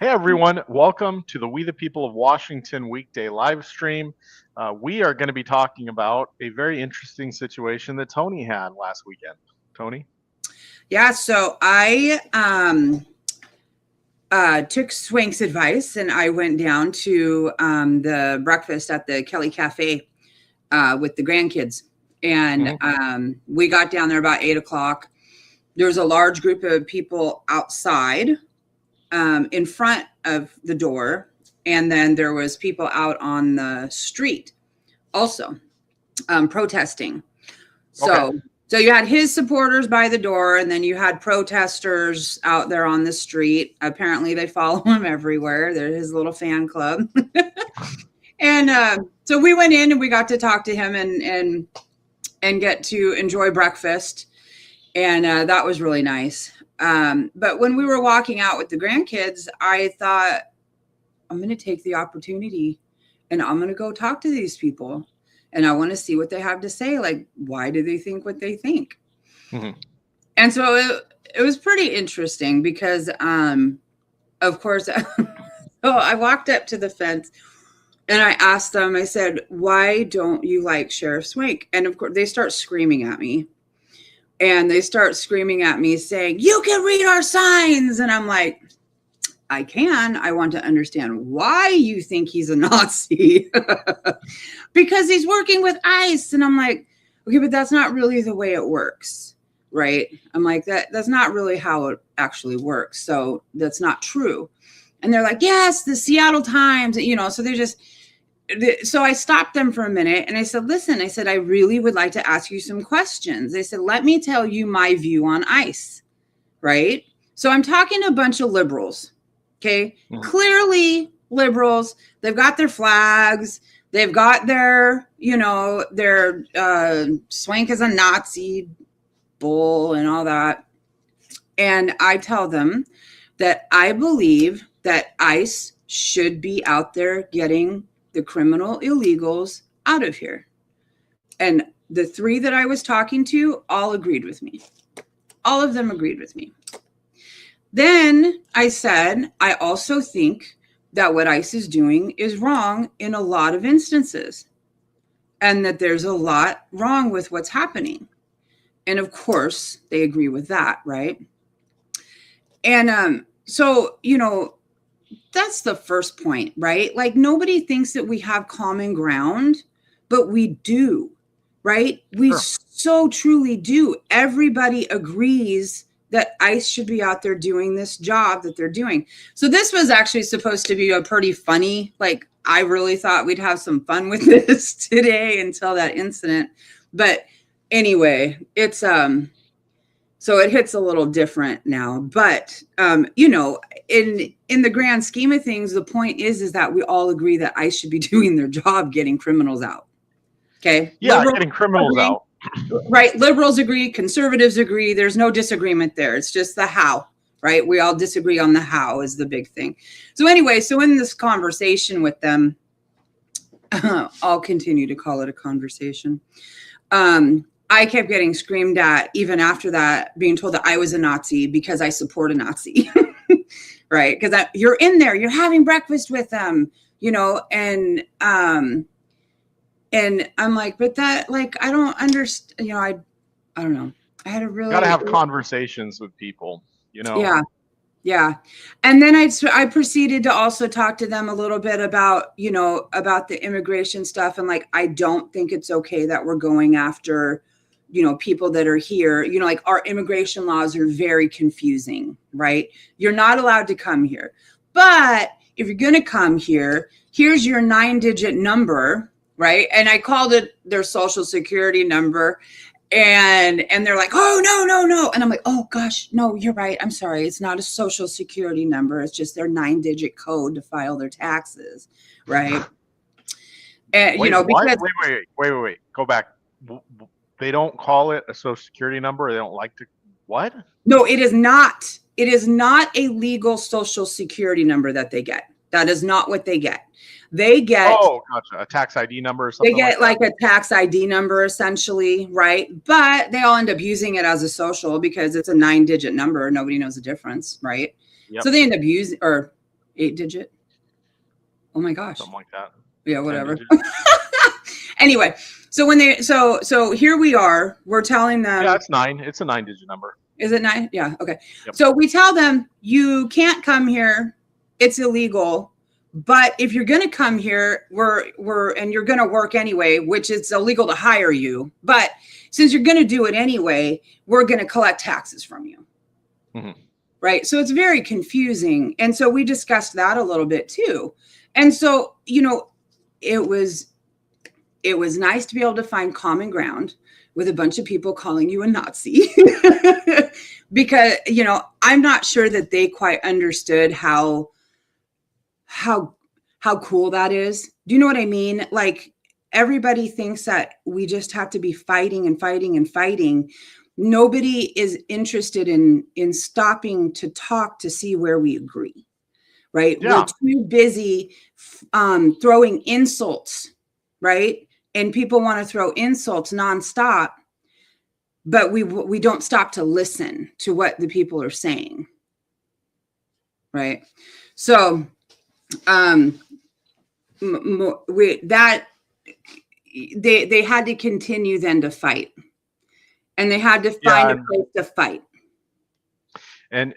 Hey everyone, welcome to the We the People of Washington weekday live stream. We are going to be talking about a very interesting situation that Tony had last weekend. Tony? Yeah, so I took Swank's advice and I went down to the breakfast at the Kelley Cafe with the grandkids. And we got down there about 8 o'clock. There was a large group of people outside in front of the door. And then there was people out on the street also protesting. So you had his supporters by the door, and then you had protesters out there on the street. Apparently, they follow him everywhere. They're his little fan club. And so we went in and we got to talk to him and get to enjoy breakfast. And that was really nice. But when we were walking out with the grandkids, I thought, I'm going to take the opportunity and I'm going to go talk to these people. And I want to see what they have to say. Like, why do they think what they think? Mm-hmm. And so it was pretty interesting because, of course, so I walked up to the fence and I asked them, I said, why don't you like Sheriff Swank? And of course, they start screaming at me. And they start screaming at me saying, you can read our signs. And I'm like, I can. I want to understand why you think he's a Nazi. Because he's working with ICE. And I'm like, okay, but that's not really the way it works, right? I'm like, that's not really how it actually works. So that's not true. And they're like, yes, the Seattle Times, so I stopped them for a minute and I said, listen, I said, I really would like to ask you some questions. They said, let me tell you my view on ICE, right? So I'm talking to a bunch of liberals. Okay. Mm-hmm. Clearly liberals, they've got their flags. They've got their Swank is a Nazi bull and all that. And I tell them that I believe that ICE should be out there getting the criminal illegals out of here. And the three that I was talking to all agreed with me. All of them agreed with me. Then I said, I also think that what ICE is doing is wrong in a lot of instances and that there's a lot wrong with what's happening. And of course, they agree with that, right? And so, that's the first point, right? Like nobody thinks that we have common ground, but we do, right? We so truly do. Everybody agrees that ICE should be out there doing this job that they're doing. So this was actually supposed to be a pretty funny, like I really thought we'd have some fun with this today until that incident. But anyway, it's so it hits a little different now. But in the grand scheme of things, the point is that we all agree that ICE should be doing their job getting criminals out. Okay. Yeah, getting criminals out. Right. Liberals agree. Conservatives agree. There's no disagreement there. It's just the how, right? We all disagree on the how is the big thing. So anyway, so in this conversation with them, I'll continue to call it a conversation. I kept getting screamed at even after that, being told that I was a Nazi because I support a Nazi, right? Because you're in there, you're having breakfast with them, and I'm like, but that, like, I don't understand, I don't know. I had a really got to have conversations with people, Yeah. And then I proceeded to also talk to them a little bit about, about the immigration stuff. And like, I don't think it's okay that we're going after, people that are here, like our immigration laws are very confusing, right? You're not allowed to come here, but if you're going to come here, here's your 9-digit number. Right. And I called it their social security number and they're like, oh, no. And I'm like, oh, gosh, no, you're right. I'm sorry. It's not a social security number. It's just their 9-digit code to file their taxes. Right. And, because. Wait. Go back. They don't call it a social security number. They don't like to. What? No, it is not. It is not a legal social security number that they get. That is not what they get. They get a tax ID number or something. They get like a tax ID number essentially, right? But they all end up using it as a social because it's a 9-digit number. Nobody knows the difference, right? Yep. So they end up using, or 8-digit. Oh my gosh. something like that. Yeah, 10 whatever. digits. Anyway, so when they so here we are, we're telling Yeah, them, it's 9. It's a 9-digit number. is it 9? Yeah, okay. Yep. So we tell them you can't come here. It's illegal. But if you're going to come here, we're and you're going to work anyway, which it's illegal to hire you. But since you're going to do it anyway, we're going to collect taxes from you. Mm-hmm. Right? So it's very confusing. And so we discussed that a little bit too. And so, it was nice to be able to find common ground with a bunch of people calling you a Nazi. Because, I'm not sure that they quite understood how cool that is. Do you know what I mean? Like, everybody thinks that we just have to be fighting and fighting and fighting. Nobody is interested in stopping to talk to see where we agree, right? Yeah. We're too busy throwing insults, right? And people want to throw insults nonstop, but we don't stop to listen to what the people are saying, right? So they had to continue then to fight, and they had to find a place to fight. And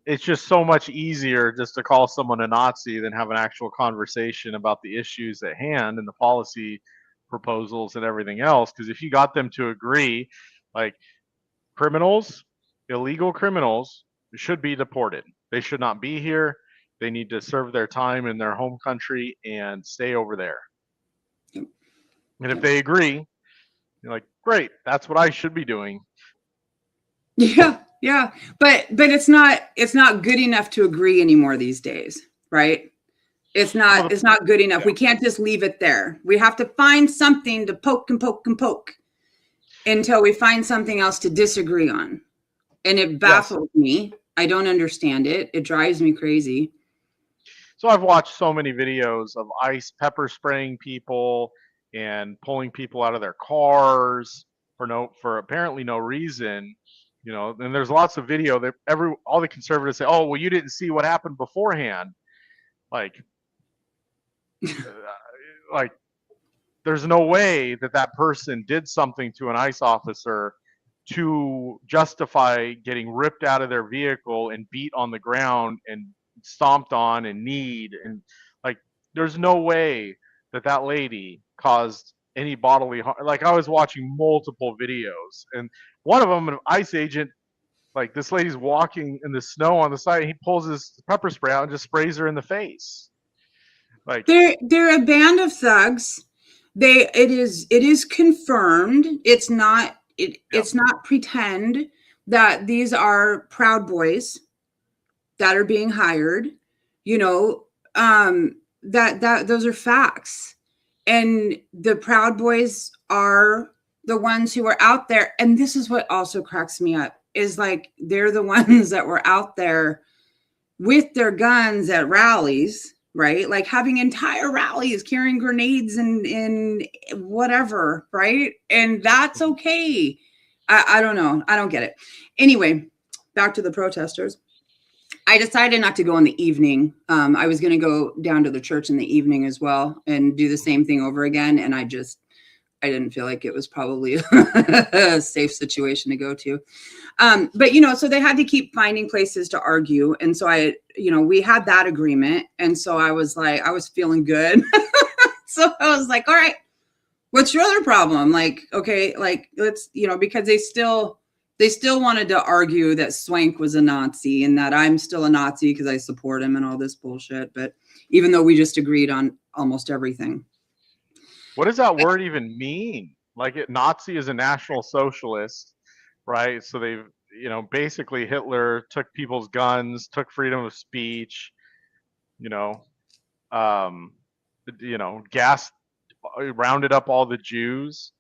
it's just so much easier just to call someone a Nazi than have an actual conversation about the issues at hand and the policy proposals and everything else. Because if you got them to agree, like, criminals, illegal criminals should be deported. They should not be here. They need to serve their time in their home country and stay over there. Yep. And if they agree, you're like, great, that's what I should be doing. Yeah. But it's not good enough to agree anymore these days, right? It's not good enough. Yeah. We can't just leave it there. We have to find something to poke and poke and poke until we find something else to disagree on. And it baffles me. I don't understand it. It drives me crazy. So I've watched so many videos of ICE pepper spraying people and pulling people out of their cars for apparently no reason, and there's lots of video that all the conservatives say, oh, well, you didn't see what happened beforehand. Like, there's no way that person did something to an ICE officer to justify getting ripped out of their vehicle and beat on the ground and stomped on and kneed. And, like, there's no way that lady caused any bodily harm. Like, I was watching multiple videos, and one of them, an ICE agent, like, this lady's walking in the snow on the side, and he pulls his pepper spray out and just sprays her in the face. Like, they're a band of thugs. It is confirmed. It's not pretend that these are Proud Boys that are being hired. That those are facts. And the Proud Boys are the ones who are out there. And this is what also cracks me up, is like, they're the ones that were out there with their guns at rallies, right? Like, having entire rallies carrying grenades and whatever, right? And that's okay. I don't know. I don't get it. Anyway, back to the protesters. I decided not to go in the evening. I was going to go down to the church in the evening as well and do the same thing over again. And I didn't feel like it was probably a safe situation to go to. But, so they had to keep finding places to argue. And so we had that agreement. And so I was feeling good. So I was like, all right, what's your other problem? Like, okay, like, let's, because they still wanted to argue that Swank was a Nazi and that I'm still a Nazi because I support him and all this bullshit. But even though we just agreed on almost everything. What does that word even mean? Like, Nazi is a National Socialist, right? So they've, basically Hitler took people's guns, took freedom of speech, gassed, rounded up all the Jews.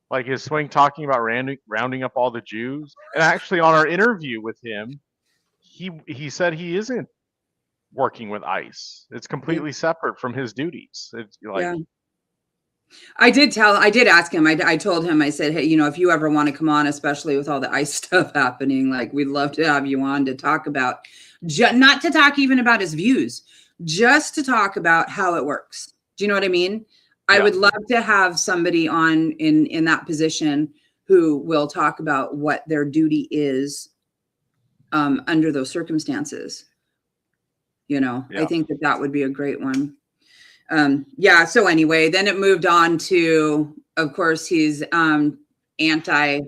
Like, is Swing talking about rounding up all the Jews? And actually, on our interview with him, he said he isn't working with ICE. It's completely separate from his duties. It's like, I did ask him. I told him, I said, hey, if you ever want to come on, especially with all the ice stuff happening, like we'd love to have you on to talk about, not to talk even about his views, just to talk about how it works. Do you know what I mean? I Yeah. would love to have somebody on in that position who will talk about what their duty is under those circumstances. I Yeah. think that would be a great one. Yeah. So anyway, then it moved on to, of course, he's anti.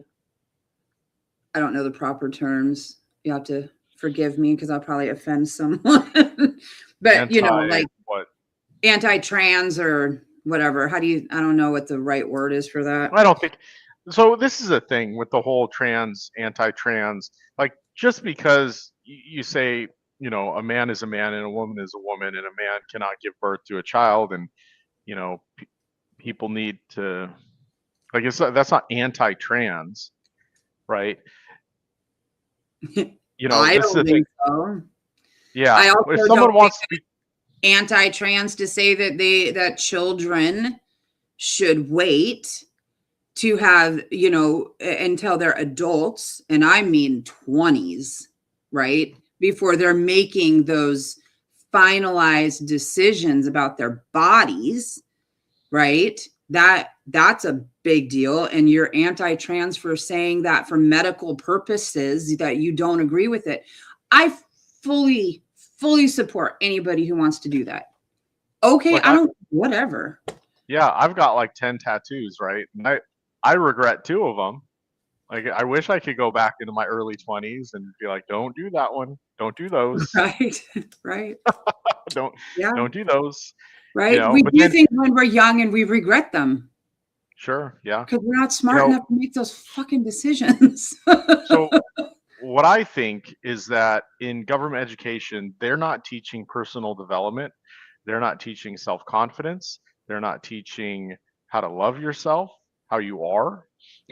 I don't know the proper terms. You have to forgive me because I'll probably offend someone. But Anti like what? anti-trans or whatever. I don't know what the right word is for that. I don't think so. This is a thing with the whole anti-trans. Like, just because you say, a man is a man and a woman is a woman, and a man cannot give birth to a child, and people need to, like, that's not anti-trans, right? I This is don't the thing. think so. Yeah, I if also someone don't think wants to be, anti-trans to say that children should wait to have, until they're adults, and I mean 20s, right? Before they're making those finalized decisions about their bodies, right? That's a big deal. And you're anti-trans for saying that for medical purposes that you don't agree with it. I fully support anybody who wants to do that. Okay, look, I don't, whatever. yeah, I've got like 10 tattoos, right? And I regret 2 of them. Like, I wish I could go back into my early 20s and be like, don't do that one. Don't do those. Right. Right. Don't Yeah. don't do those. Right. We But do then, things when we're young and we regret them sure, yeah. because we're not You smart know, enough to make those fucking decisions. so what I think is that in government education, they're not teaching personal development. They're not teaching self-confidence. They're not teaching how to love yourself, how you are,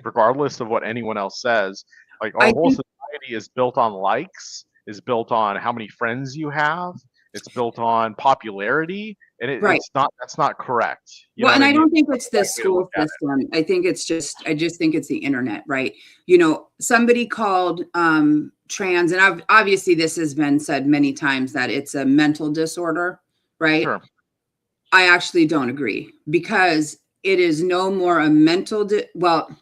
regardless of what anyone else says. Like, our I whole think, society is built on likes, is built on how many friends you have. It's built on popularity, and right. that's not correct. You know Well, what and I I mean? don't think That's it's the the right way to look school at it. system. I just think it's the internet, right? Somebody called trans, and obviously this has been said many times that it's a mental disorder, right? Sure. I actually don't agree because it is no more a well,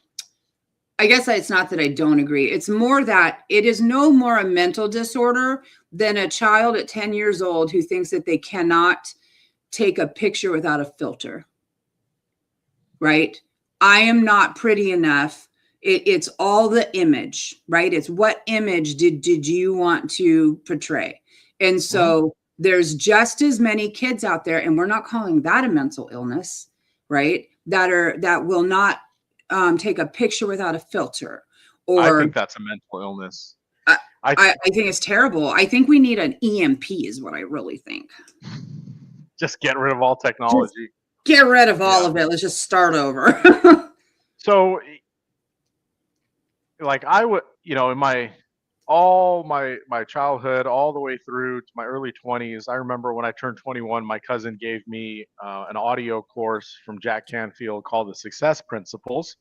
I guess it's not that I don't agree. It's more that it is no more a mental disorder than a child at 10 years old who thinks that they cannot take a picture without a filter, right? I am not pretty enough. It's all the image, right? It's what image did you want to portray? And Mhm. so there's just as many kids out there, and we're not calling that a mental illness, right? That will not take a picture without a filter, I or think that's a mental illness. I, I I think it's terrible. I think we need an EMP, is what I really think. Just get rid of all Just technology. get rid of all Yeah. of it. Let's just start over. So, like, I would, in my childhood, all the way through to my early 20s, I remember when I turned 21, my cousin gave me an audio course from Jack Canfield called The Success Principles.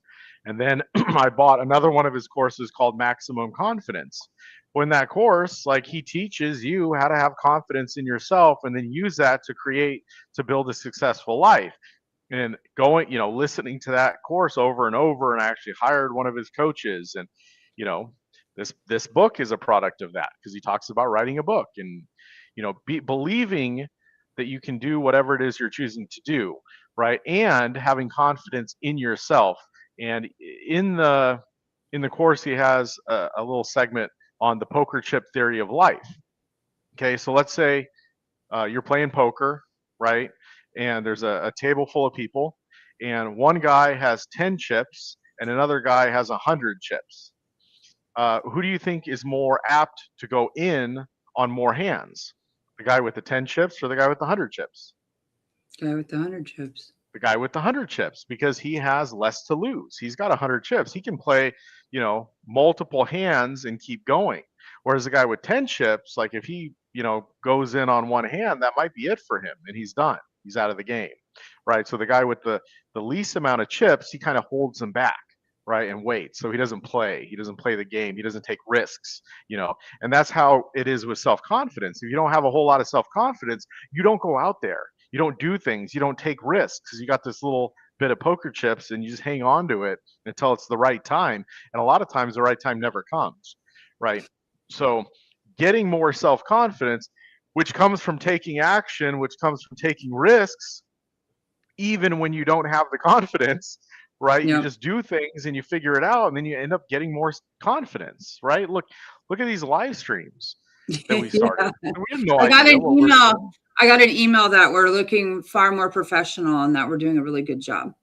And then I bought another one of his courses called Maximum Confidence. When that course, like, he teaches you how to have confidence in yourself and then use that to build a successful life. And going, listening to that course over and over, and I actually hired one of his coaches. And you know this book is a product of that, because he talks about writing a book, and believing that you can do whatever it is you're choosing to do, right? And having confidence in yourself. And in the course, he has a little segment on the poker chip theory of life. Okay, so let's say you're playing poker, right? And there's a table full of people, and one guy has 10 chips and another guy has 100 chips. Who do you think is more apt to go in on more hands? The guy with the 10 chips or the guy with the 100 chips? Guy with the 100 chips. The guy with the 100 chips, because he has less to lose. He's got 100 chips. He can play, multiple hands and keep going. Whereas the guy with 10 chips, like, if he, goes in on one hand, that might be it for him and he's done. He's out of the game. right? So the guy with the least amount of chips, he kind of holds them back, right, and waits. So he doesn't play. He doesn't play the game. He doesn't take risks, And that's how it is with self-confidence. If you don't have a whole lot of self-confidence, you don't go out there. You don't do things. You don't take risks because you got this little bit of poker chips and you just hang on to it until it's the right time. And a lot of times the right time never comes, right? So getting more self-confidence, which comes from taking action, which comes from taking risks, even when you don't have the confidence, right? You Yep. just do things and you figure it out, and then you end up getting more confidence, right? Look at these live streams that we started. Yeah. We have no I got idea an what we're email. doing. I got an email that we're looking far more professional and that we're doing a really good job.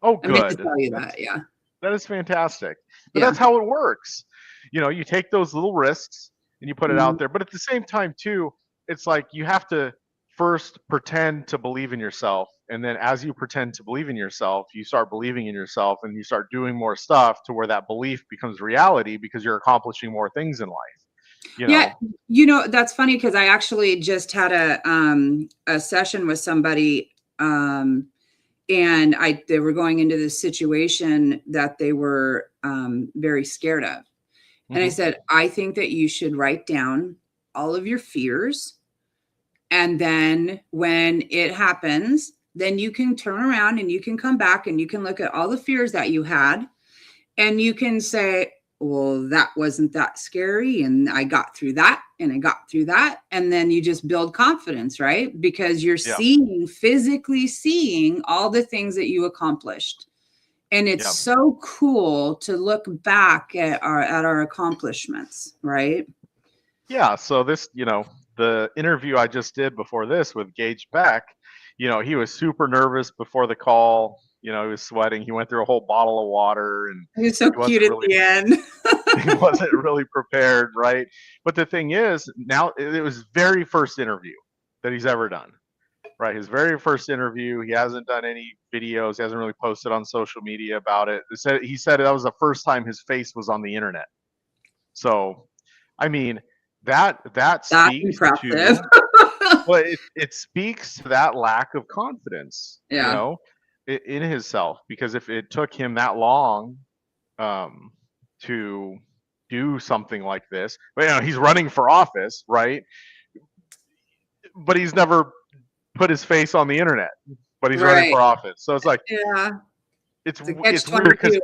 Oh, I meant to good. tell you that. Yeah. That is fantastic. But Yeah. that's how it works. You take those little risks and you put it Mhm. out there. But at the same time, too, it's like you have to first pretend to believe in yourself. And then as you pretend to believe in yourself, you start believing in yourself and you start doing more stuff to where that belief becomes reality because you're accomplishing more things in life. Yeah, that's funny because I actually just had a session with somebody, and they were going into this situation that they were very scared of. And I Mm-hmm. said, I think that you should write down all of your fears. And then when it happens, then you can turn around and you can come back and you can look at all the fears that you had and you can say, well, that wasn't that scary. And I got through that and I got through that. And then you just build confidence, right? Because you're Yeah. physically seeing all the things that you accomplished. And it's so cool to look back at our accomplishments, right? Yeah. So this, the interview I just did before this with Gage Beck, he was super nervous before the call. He was sweating. He went through a whole bottle of water and He was so he wasn't cute at really the end. he wasn't really prepared, right? But the thing is, now it was his very first interview that he's ever done, right? His very first interview. He hasn't done any videos. He hasn't really posted on social media about it. He said that was the first time his face was on the internet. So, I mean, that That's speaks impressive. to well, it speaks to that lack of confidence, Yeah. in himself. Because if it took him that long to do something like this, but he's running for office, right? But he's never put his face on the internet, but he's running Right. for office. So it's like Yeah. it's It's a it's weird catch-22.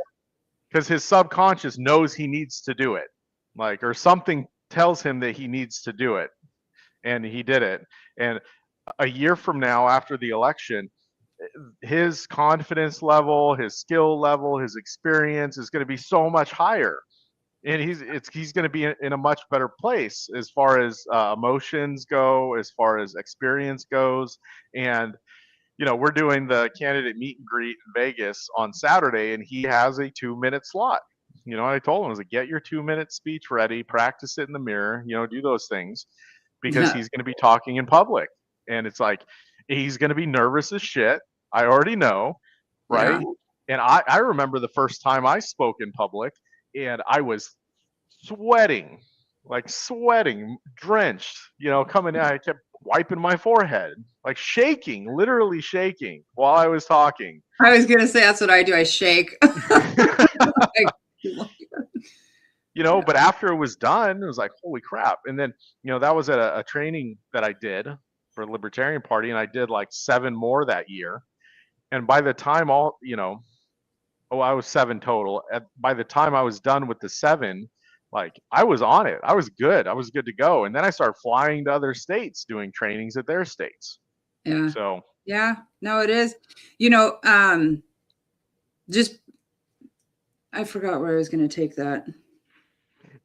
because his subconscious knows he needs to do it, like, or something tells him that he needs to do it, and he did it. And a year from now, after the election, his confidence level, his skill level, his experience is going to be so much higher, and he's going to be in a much better place as far as emotions go, as far as experience goes. And we're doing the candidate meet and greet in Vegas on Saturday, and he has a 2-minute slot. I told him, I was like, get your 2-minute speech ready, practice it in the mirror, do those things, because Yeah. he's going to be talking in public. And it's like, he's going to be nervous as shit. I already know, Yeah. right? And I remember the first time I spoke in public, and I was sweating, like sweating, drenched, coming out. I kept wiping my forehead, like shaking, literally shaking while I was talking. I was gonna say that's what I do. I shake. But after it was done, it was like, holy crap. And then, that was at a training that I did for the Libertarian Party, and I did like 7 more that year. And by the time I was 7 total. By the time I was done with the 7, like, I was on it. I was good. I was good to go. And then I started flying to other states, doing trainings at their states. Yeah. So Yeah. No, it is. Just I forgot where I was going to take that.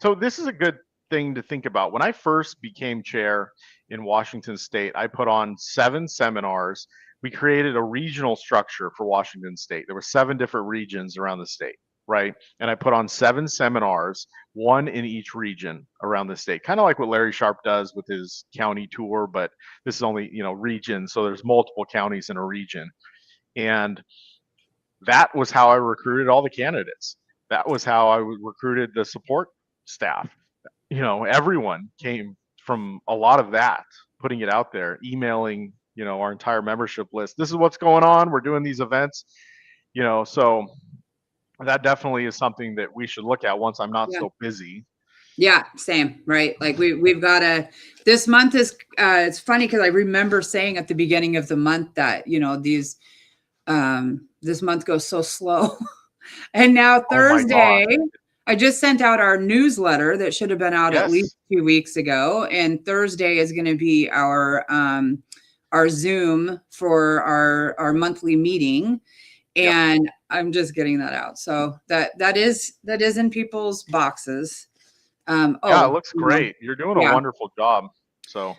So this is a good thing to think about. When I first became chair in Washington State, I put on 7 seminars. We created a regional structure for Washington State. There were 7 different regions around the state, right? And I put on 7 seminars, 1 in each region around the state, kind of like what Larry Sharp does with his county tour, but this is only, region. So there's multiple counties in a region. And that was how I recruited all the candidates. That was how I recruited the support staff. Everyone came from a lot of that, putting it out there, emailing, our entire membership list. This is what's going on. We're doing these events, so that definitely is something that we should look at once I'm not Yeah. so busy. Yeah, same, right? Like we've got this month is it's funny because I remember saying at the beginning of the month that, these this month goes so slow. And now Oh my Thursday, gosh. I just sent out our newsletter that should have been out at least Yes. 2 weeks ago. And Thursday is going to be our Zoom for our monthly meeting. Yep. And I'm just getting that out. So that is in people's boxes. Yeah, it looks great. You're doing a yeah. wonderful job. So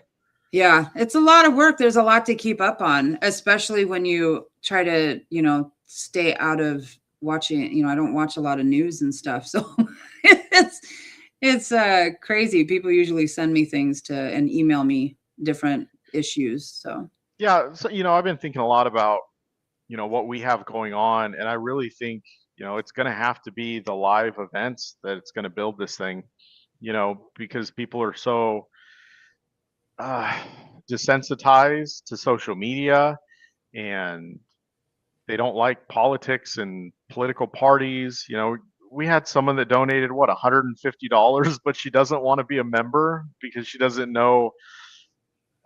Yeah, it's a lot of work. There's a lot to keep up on, especially when you try to, stay out of watching, I don't watch a lot of news and stuff. So it's crazy. People usually send me things and email me different issues. So yeah, so I've been thinking a lot about what we have going on, and I really think it's going to have to be the live events that it's going to build this thing, because people are so uh, desensitized to social media, and they don't like politics and political parties. We had someone that donated what $150, but she doesn't want to be a member because she doesn't know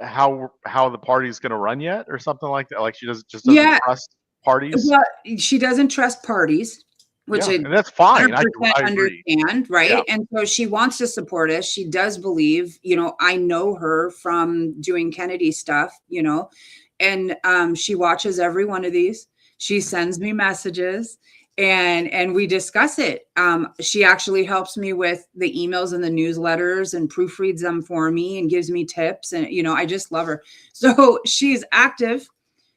how the party's going to run yet, or something like that. Like she doesn't yeah, trust parties. well, she doesn't trust parties, which Yeah, I and that's fine. I 100% I agree. understand, Yeah, right? And so she wants to support us. She does believe, I know her from doing Kennedy stuff, and she watches every one of these. She sends me messages and we discuss it. She actually helps me with the emails and the newsletters and proofreads them for me and gives me tips. And, I just love her. So she's active.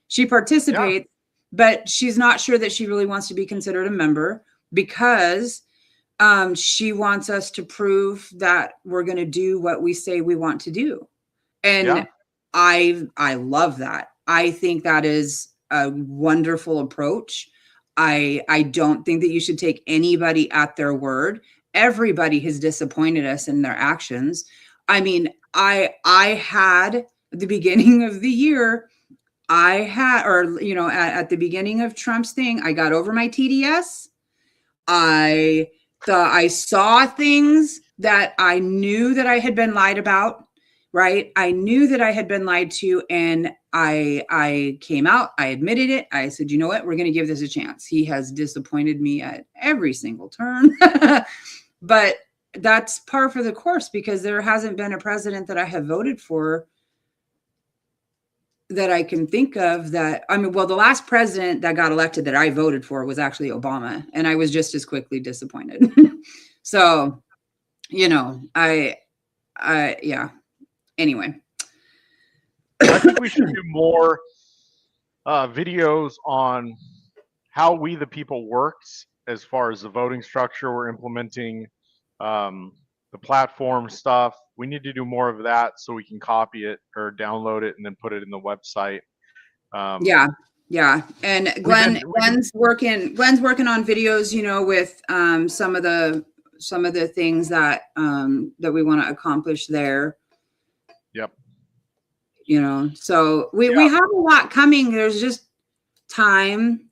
She yeah, participates, but she's not sure that she really wants to be considered a member because she wants us to prove that we're going to do what we say we want to do. yeah, And I love that. I think that is a wonderful approach. I don't think that you should take anybody at their word. Everybody has disappointed us in their actions. I mean, I had at the beginning of the year, at the beginning of Trump's thing, I got over my TDS. I thought I saw things that I knew that I had been lied about, right? I knew that I had been lied to, and I came out, I admitted it. I said, you know what? We're going to give this a chance. He has disappointed me at every single turn. But that's par for the course because there hasn't been a president that I have voted for that I can think of that, the last president that got elected that I voted for was actually Obama, and I was just as quickly disappointed. So, yeah. Anyway. I think we should do more videos on how we the people works as far as the voting structure we're implementing, the platform stuff. We need to do more of that so we can copy it or download it and then put it in the website. Yeah. And Glenn's working on videos, with some of the things that we want to accomplish there. Yep. So we have a lot coming. There's just time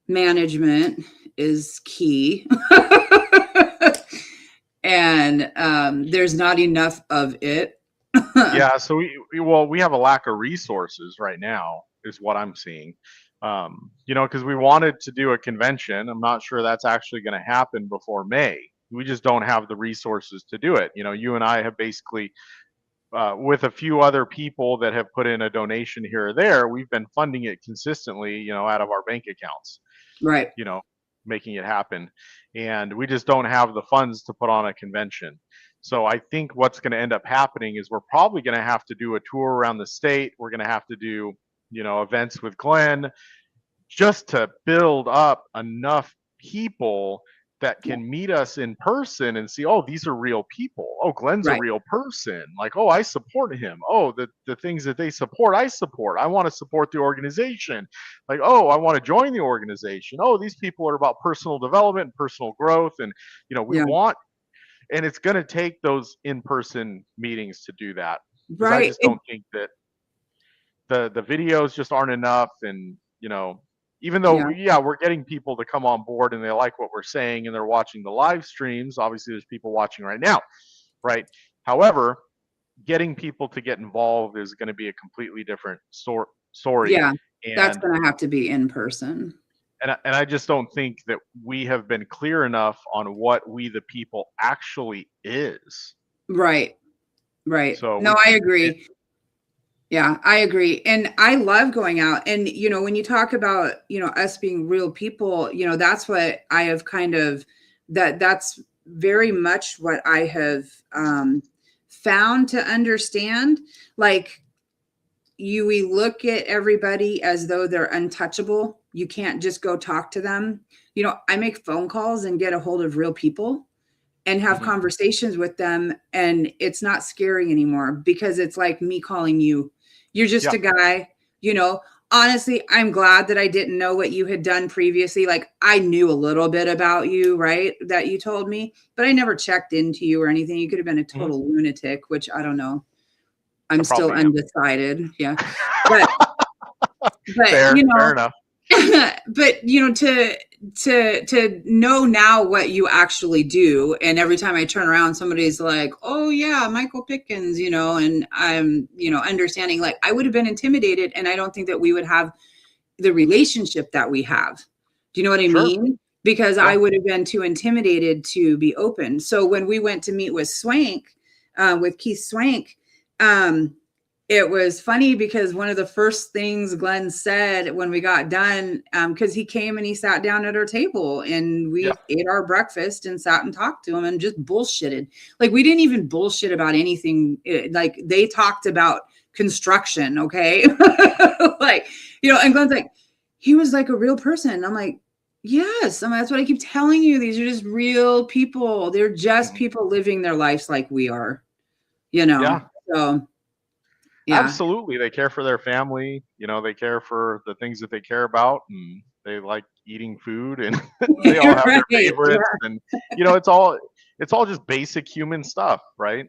management is key. And there's not enough of it. Yeah, so we have a lack of resources right now is what I'm seeing. Because we wanted to do a convention. I'm not sure that's actually going to happen before May. We just don't have the resources to do it. You and I have basically, with a few other people that have put in a donation here or there, we've been funding it consistently, out of our bank accounts. Right. Making it happen. And we just don't have the funds to put on a convention. So I think what's going to end up happening is we're probably going to have to do a tour around the state. We're going to have to do, events with Glenn just to build up enough people that can meet us in person and see, oh, these are real people. Oh, Glenn's a real person. Like, oh, I support him. Oh, the things that they support, I support. I want to support the organization. Like, oh, I want to join the organization. Oh, these people are about personal development and personal growth. And, we want, and it's going to take those in-person meetings to do that. Because I just don't think that the videos just aren't enough. And even though, Yeah. yeah, we're getting people to come on board and they like what we're saying and they're watching the live streams. Obviously, there's people watching right now, right? However, getting people to get involved is going to be a completely different story. Yeah. That's And going to have to be in person. and I just don't think that we have been clear enough on what we the people actually is. Right. Right. So No, I agree. Yeah, I agree. And I love going out. And, when you talk about, us being real people, that's what I have kind of, that's very much what I have found to understand. Like, we look at everybody as though they're untouchable. You can't just go talk to them. I make phone calls and get a hold of real people and have conversations with them. And it's not scary anymore because it's like me calling you. You're just a guy, honestly, I'm glad that I didn't know what you had done previously. Like, I knew a little bit about you, right? That you told me, but I never checked into you or anything. You could have been a total lunatic, which I don't know. I'm still undecided. Yeah. But fair, fair enough. but to know now what you actually do, and every time I turn around somebody's like, oh yeah, Michael Pickens, and I'm understanding, like, I would have been intimidated, and I don't think that we would have the relationship that we have. Do you know what I mean? Because I would have been too intimidated to be open. So when we went to meet with Swank, with Keith Swank, it was funny because one of the first things Glenn said when we got done, because he came and he sat down at our table and we ate our breakfast and sat and talked to him and just bullshitted. Like, we didn't even bullshit about anything. Like, they talked about construction. Okay. Like, and Glenn's like, he was like a real person. I'm like, yes. That's what I keep telling you. These are just real people. They're just people living their lives like we are, so. Yeah. Absolutely. They care for their family. They care for the things that they care about, and they like eating food, and they all have their favorites. And, it's all just basic human stuff, right?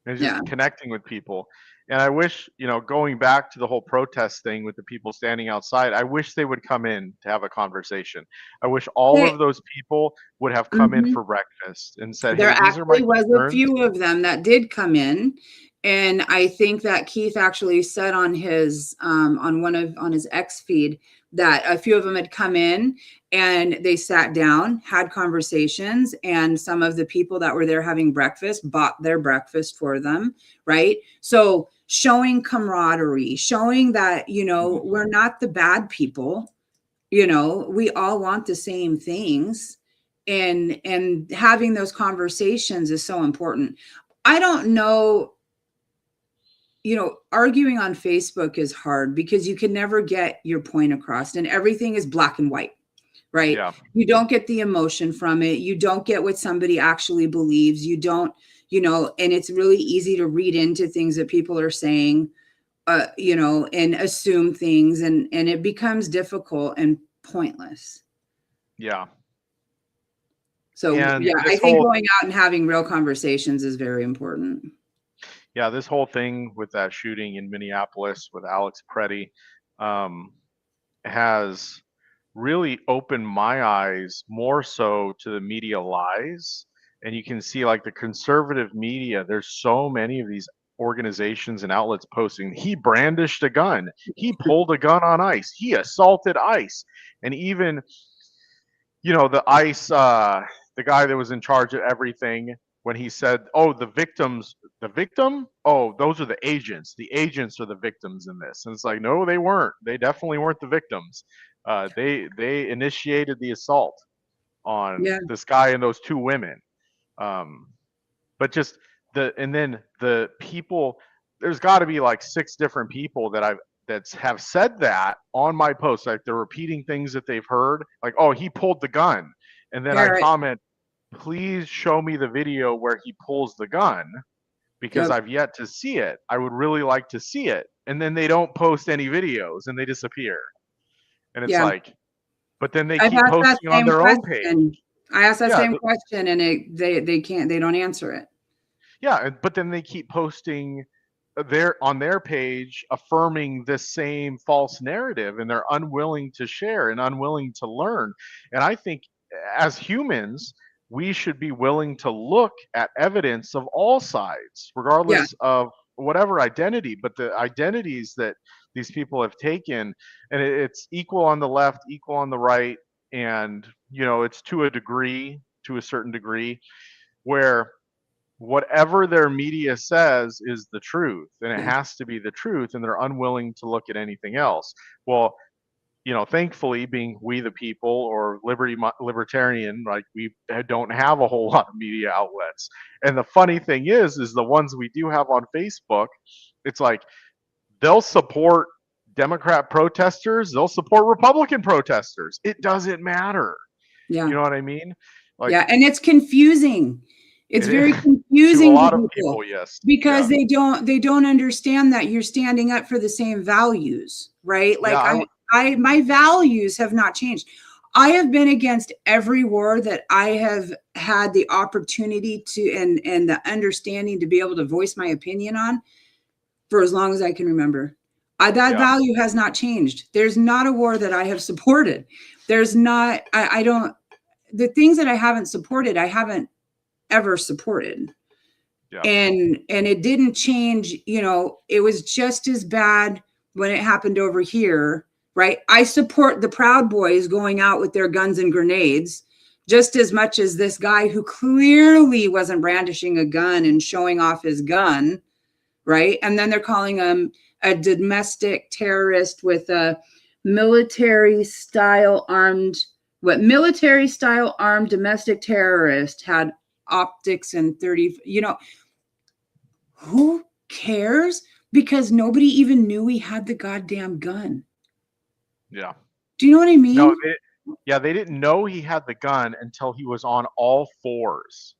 And it's just connecting with people. And I wish, going back to the whole protest thing with the people standing outside, I wish they would come in to have a conversation. I wish all of those people would have come in for breakfast and said, there hey, these are my actually was concerns. A few of them that did come in. And I think that Keith actually said on his on his X feed that a few of them had come in and they sat down, had conversations, and some of the people that were there having breakfast bought their breakfast for them, right? So showing camaraderie, showing that, we're not the bad people, we all want the same things, and having those conversations is so important. I don't know. Arguing on Facebook is hard because you can never get your point across and everything is black and white, right? Yeah. You don't get the emotion from it. You don't get what somebody actually believes. You don't, and it's really easy to read into things that people are saying, and assume things, and it becomes difficult and pointless. Yeah. So, I think going out and having real conversations is very important. Yeah, this whole thing with that shooting in Minneapolis with Alex Preddy has really opened my eyes more so to the media lies. And you can see, like, the conservative media, there's so many of these organizations and outlets posting, he brandished a gun, he pulled a gun on ICE, he assaulted ICE. And even, the ICE, the guy that was in charge of everything, when he said, oh, the victim, oh, those are the agents are the victims in this. And it's like, no, they weren't. They definitely weren't the victims. They initiated the assault on this guy and those two women. But just and then the people, there's got to be like 6 different people that have said that on my post. Like, they're repeating things that they've heard, like, oh, he pulled the gun. And then I comment, please show me the video where he pulls the gun, because I've yet to see it. I would really like to see it. And then they don't post any videos and they disappear. And it's like, but then they keep posting on their own page. I asked that same question and they don't answer it. Yeah, but then they keep posting they're on their page affirming this same false narrative, and they're unwilling to share and unwilling to learn. And I think as humans, we should be willing to look at evidence of all sides, Yeah. regardless of whatever identity, but the identities that these people have taken, and it's equal on the left, equal on the right, and it's to a degree, to a certain degree, where whatever their media says is the truth, and it Yeah. has to be the truth, and they're unwilling to look at anything else. Well, thankfully, being we the people, or libertarian, like, we don't have a whole lot of media outlets. And the funny thing is the ones we do have on Facebook, it's like they'll support Democrat protesters, they'll support Republican protesters. It doesn't matter. Yeah. You know what I mean? Like, yeah. And it's confusing. It's it very is to a confusing lot to of people people, yes. because Yeah. they don't understand that you're standing up for the same values, right? Like Yeah, my values have not changed. I have been against every war that I have had the opportunity to and the understanding to be able to voice my opinion on for as long as I can remember. That Yeah. value has not changed. There's not a war that I have supported. There's not, I don't, the things that I haven't supported, I haven't ever supported. Yeah. And it didn't change, it was just as bad when it happened over here, right? I support the Proud Boys going out with their guns and grenades just as much as this guy who clearly wasn't brandishing a gun and showing off his gun, right? And then they're calling him a domestic terrorist with a military style armed domestic terrorist had optics and 30, who cares? Because nobody even knew he had the goddamn gun. Yeah. Do you know what I mean? No, they didn't know he had the gun until he was on all fours.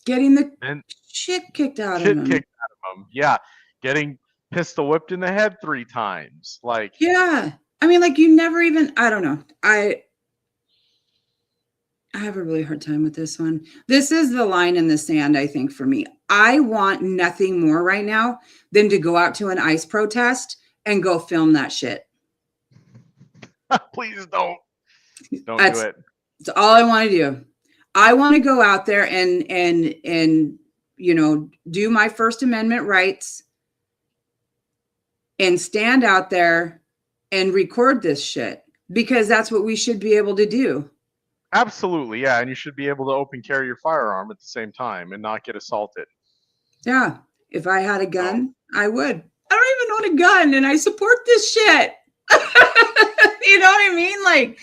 Getting the And shit kicked out of shit him. kicked out of him. Yeah. Getting pistol whipped in the head 3 times. Like, yeah. I mean, like, you never even, I don't know. I have a really hard time with this one. This is the line in the sand, I think, for me. I want nothing more right now than to go out to an ICE protest and go film that shit. please don't do it. That's all I want to do. I want to go out there and do my First Amendment rights and stand out there and record this shit, because that's what we should be able to do. Absolutely, yeah, and you should be able to open carry your firearm at the same time and not get assaulted. Yeah, if I had a gun, I would. I don't even own a gun, and I support this shit. You know what I mean? Like,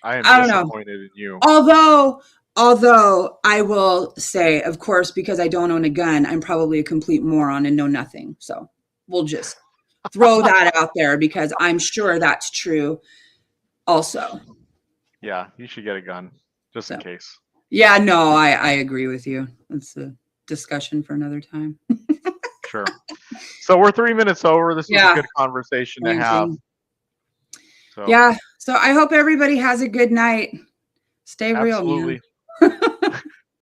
I am disappointed in you. Although I will say, of course, because I don't own a gun, I'm probably a complete moron and know nothing. So we'll just throw that out there, because I'm sure that's true also. Yeah, you should get a gun just in case. Yeah, no, I agree with you. It's a discussion for another time. Sure. So we're 3 minutes over. This was a good conversation to have. So. Yeah. So I hope everybody has a good night. Stay real, man.